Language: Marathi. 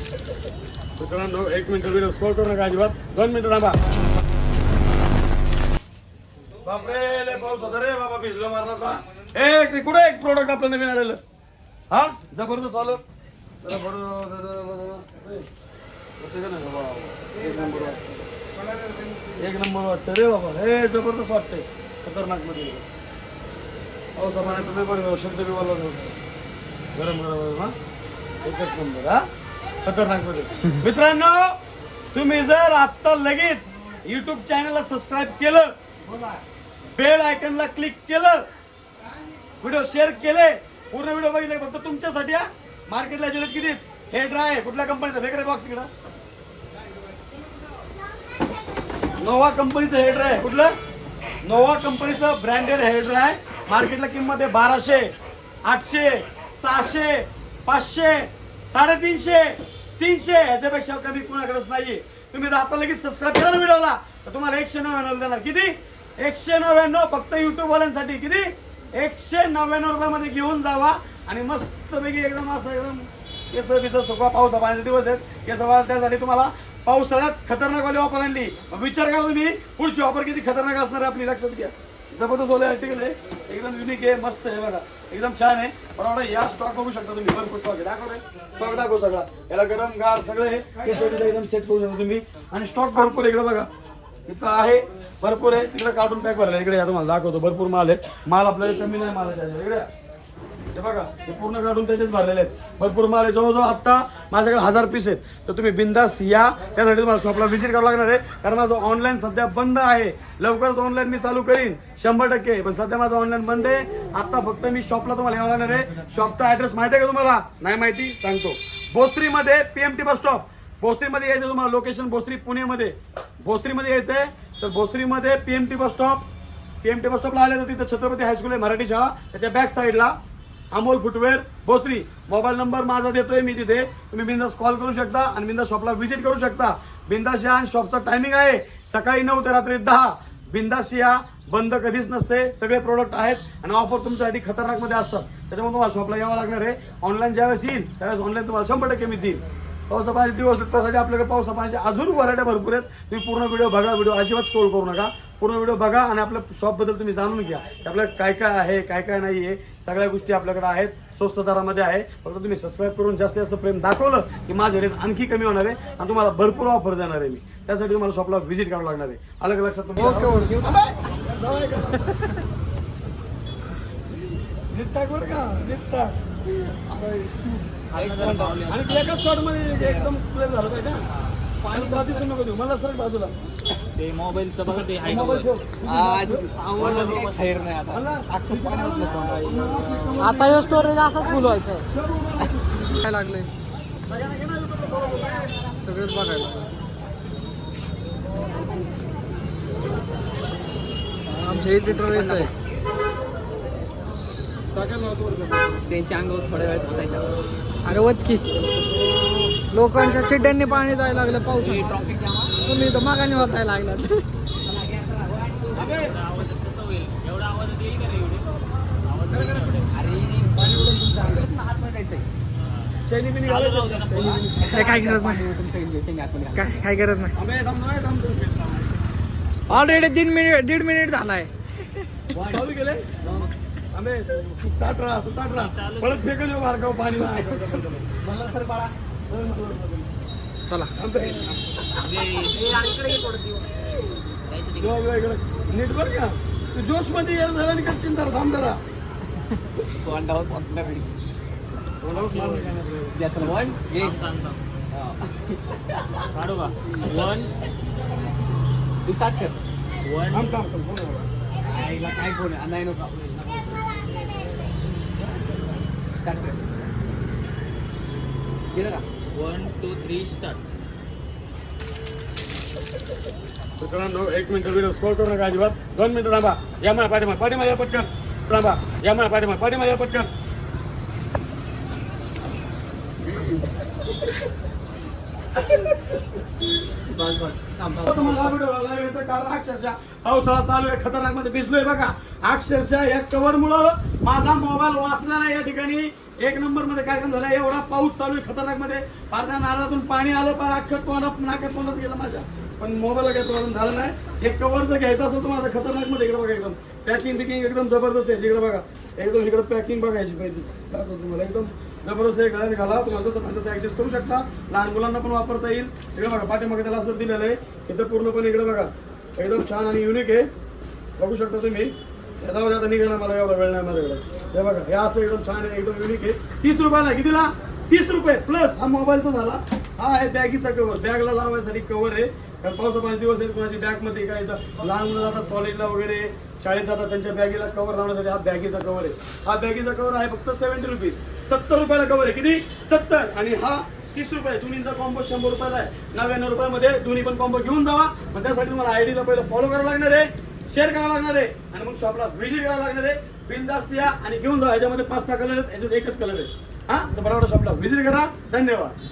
मित्रांनो 1 मिनिट व्हिडिओ स्क्रॉल करू नका अजिबात. 2 मिनिटं थांबा. बापरे लय पाऊस होता रे बाबा, भिजलो मारणाचा. कुठे एक प्रोडक्ट आपलं नवीन आलेलं हा जबरदस्त आलं. जरा एक नंबर वाटतं रे बाबा. हे जबरदस्त वाटतंय, खतरनाक मध्ये. पावसा पाण्याचं नाही बरं शब्द बी बोलला गरम गरम हा एकच नंबर हा खतरनाक मध्ये. मित्रांनो तुम्ही जर आता लगेच युट्यूब चॅनलला सबस्क्राईब केलं, बेल आयकनला क्लिक केलं, व्हिडिओ शेअर केले, पूर्ण व्हिडिओ बघितले फक्त तुमच्यासाठी. मार्केटला जिलेट किती हेड ड्राय कुठल्या कंपनीचा वेगळे बॉक्स इकडं नोवा कंपनीचं हेड ड्राय. कुठलं नोवा कंपनीचं ब्रँडेड हेड ड्राय. मार्केटला किंमत आहे 1200, 800, 600, 500, 350, 300. याच्यापेक्षा कमी कुणाकडेच नाहीये. तुम्ही आता लगेच सबस्क्राईब केला ना व्हिडिओला तर तुम्हाला 199 देणार. किती 199 फक्त युट्यूब वाल्यांसाठी. किती 199 रुपयामध्ये घेऊन जावा आणि मस्तपैकी एकदम असं एकदम केस बिस सुका. पावसा पाण्याचे दिवस आहेत, केस त्यासाठी तुम्हाला पावसाळ्यात खतरनाक वाली ऑफर आणली. विचार करा तुम्ही पुढची ऑफर किती खतरनाक असणार आहे आपली. लक्षात घ्या. जबरदस्त ओले आर्टिकल आहे, एकदम युनिक आहे, मस्त आहे बघा, एकदम छान आहे. बरोबर या स्टॉक बघू शकता तुम्ही. भरपूर स्टॉक आहे. दाखव रे स्टॉक दाखव सगळा. याला गरम गार सगळे केस एकदम सेट करू शकता तुम्ही. आणि स्टॉक भरपूर इकडे बघा इथं आहे, भरपूर आहे. तिकडे कार्टून पॅक भरला. इकडे या तुम्हाला दाखवतो. भरपूर माल आहे. माल आपल्याला कमी नाही माल आहे. इकडे हे बघा हे पूर्ण काढून त्याचेच भरलेले आहेत. भरपूर माल आहे. जवळजवळ आता माझ्याकडे 1000 पीस आहेत. तर तुम्ही बिंदास या. त्यासाठी तुम्हाला शॉपला व्हिजिट करावं लागणार आहे. कारण माझं ऑनलाईन सध्या बंद आहे. लवकरच ऑनलाईन मी चालू करीन 100%. पण सध्या माझं ऑनलाईन बंद आहे. आता फक्त मी शॉपला तुम्हाला यावं लागणार आहे. शॉपचा ऍड्रेस माहिती आहे का तुम्हाला? नाही माहिती सांगतो. भोसरीमध्ये PMT बस स्टॉप. भोसरीमध्ये यायचं तुम्हाला. लोकेशन भोसरी पुणेमध्ये. भोसरीमध्ये यायचंय तर भोसरीमध्ये PMT बस स्टॉप. PMT बस स्टॉपला आले तर तिथं छत्रपती हायस्कूल आहे मराठी शाळा. त्याच्या बॅक साईडला Amol footwear Bhosari. Mobile number माझा देतोय मी तिथे. तुम्ही बिंदास कॉल करू शकता आणि बिंदास शॉपला व्हिजिट करू शकता. बिंदास या. आणि शॉपचा टायमिंग आहे सकाळी 9 ते रात्री 10. बिंदास या. बंद कधीच नसते. सगळे प्रोडक्ट आहेत आणि ऑफर तुमच्यासाठी खतरनाक मध्ये असतात. त्याच्यामुळे तुम्हाला शॉपला यावं लागणार आहे. ऑनलाईन ज्यावेळेस येईल त्यावेळेस ऑनलाईन तुम्हाला 100% मी देईल. पावसा पाण्याचे दिवस त्यासाठी आपल्याकडे पावसा पाण्याचे अजून व्हरायट्या भरपूर आहेत. तुम्ही पूर्ण व्हिडिओ बघा. व्हिडिओ अजिबात स्क्रोल करू नका. पूर्ण व्हिडिओ बघा आणि आपल्या शॉपबद्दल तुम्ही जाणून घ्या. आपल्याला काय काय आहे काय काय नाही आहे. सगळ्या गोष्टी आपल्याकडे आहेत. स्वस्त दरामध्ये आहे. फक्त तुम्ही सबस्क्राईब करून जास्तीत जास्त प्रेम दाखवलं की माझे रेट आणखी कमी होणार आहे आणि तुम्हाला भरपूर ऑफर देणार आहे मी. त्यासाठी तुम्हाला शॉपला व्हिजिट करावं लागणार आहे. अलग लक्षात तुम्ही आणि एकाच शॉट मध्ये एकदम क्लिअर झालं पाहिजे. पाणी दिसू नको देऊ मला सर बाजूला. ते मोबाईलचं बघा ते आता हे स्टोरेज असाच फुल व्हायचं काय लागलंय सगळंच बघायला. आमच्या एडिटर येत आहे त्यांच्या अंगावर थोड्या वेळ घालायचा. अरे वतकी लोकांच्या चिड्ड्यांनी पाणी जायला लागलं पाऊस. तुम्ही तर मागाने वाचायला लागला. काय गरज नाही. काय गरज नाही. ऑलरेडी 1.5 मिनिट झालाय. चालू केले परत फेकून येऊ मार्गावर पाणी. चला नीट बर का तू जोश मध्ये येणं झालं आणि का चिंता थांब जरा. काय फोन नाही नको. गेलं का 1 2 3 स्टार्ट. मित्रांनो 1 मिनिट व्हिडिओ स्क्रॉल करू नका अजिबात. 2 मिनिटं थांबा. या माझ्या पाठीमा या पटकन. थांबा या माझ्या पाठीमा या पटकन. कारण अक्षरशः पावसाळा चालू आहे. खतरनाक मध्ये भिजलोय बघा. अक्षरशः या कव्हर मुळे माझा मोबाईल वाचला नाही. या ठिकाणी एक नंबर मध्ये कार्यक्रम झाला. एवढा पाऊस चालू आहे खतरनाक मध्ये, पारण्या नारळातून पाणी आलं, पण अख्खं तोंडात नाकात तोंडात गेलं माझ्या. पण मोबाईलला काही प्रॉब्लेम झाला नाही. हे कव्हर जर घ्यायचं असेल तर माझा खतरनाक मध्ये इकडे बघा, एकदम पॅकिंग बिकिंग एकदम जबरदस्त आहे. इकडे बघा, एकदम इकडे पॅकिंग बघायची पाहिजे तुम्हाला, एकदम जबरदस्त आहे. गळ्यात घाला, तुम्हाला जसं तसं ऍडजस्ट करू शकता. लहान मुलांना पण वापरता येईल. इकडे बघा पाठीमागे त्याला असं दिलेलं आहे. इथं पूर्णपणे इकडे बघा एकदम छान आणि युनिक आहे, बघू शकता तुम्ही. जाऊ आता निघाला, मला एवढा वेळ नाही माझ्याकडे. हे बघा, हे असं एकदम छान आहे, एकदम युनिक आहे. 30 रुपयाला. कितीला? 30 रुपये प्लस हा मोबाईलचा झाला. हा आहे बॅगीचा कव्हर, बॅगला लावायसाठी कव्हर आहे. कारण पावसा 5 दिवस आहेत, कोणाची बॅग मध्ये काय येतं, लहान मुलं जातात कॉलेजला वगैरे, शाळेत जातात, त्यांच्या बॅगेला कव्हर लावण्यासाठी हा बॅगीचा कव्हर आहे. हा बॅगीचा कव्हर आहे फक्त 70 रुपीज. 70 रुपयाला कव्हर आहे. किती? 70. आणि हा 30 रुपये. जुनींचा कॉम्बो 100 रुपयाला आहे. 99 रुपयामध्ये दोन्ही पण कॉम्बो घेऊन जावा. मग त्यासाठी तुम्हाला आयडीला पहिलं फॉलो करावं लागणार आहे, शेअर करावं लागणार आहे, आणि मग शॉपला व्हिजिट करावं लागणार आहे. बिनधास्त या आणि घेऊन जा. ह्याच्यामध्ये 5-6 कलर आहेत, ह्याच्यात एकच कलर आहे. हा, तर बरोबर शॉपला व्हिजिट करा. धन्यवाद.